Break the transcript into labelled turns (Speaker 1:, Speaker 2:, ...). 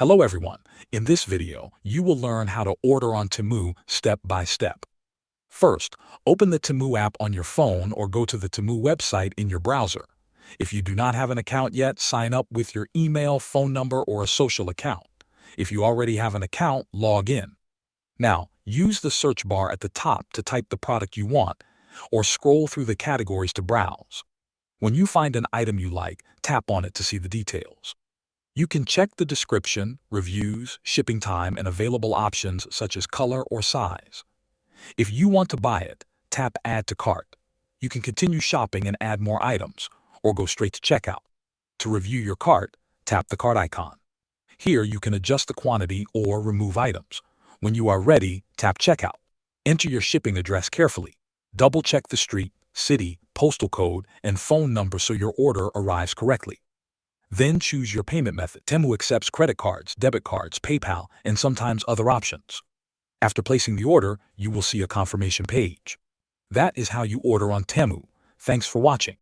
Speaker 1: Hello everyone. In this video, you will learn how to order on Temu step by step. First, open the Temu app on your phone or go to the Temu website in your browser. If you do not have an account yet, sign up with your email, phone number, or a social account. If you already have an account, log in. Now, use the search bar at the top to type the product you want, or scroll through the categories to browse. When you find an item you like, tap on it to see the details. You can check the description, reviews, shipping time, and available options such as color or size. If you want to buy it, tap Add to Cart. You can continue shopping and add more items, or go straight to checkout. To review your cart, tap the cart icon. Here you can adjust the quantity or remove items. When you are ready, tap Checkout. Enter your shipping address carefully. Double-check the street, city, postal code, and phone number so your order arrives correctly. Then choose your payment method. Temu accepts credit cards, debit cards, PayPal, and sometimes other options. After placing the order, you will see a confirmation page. That is how you order on Temu. Thanks for watching.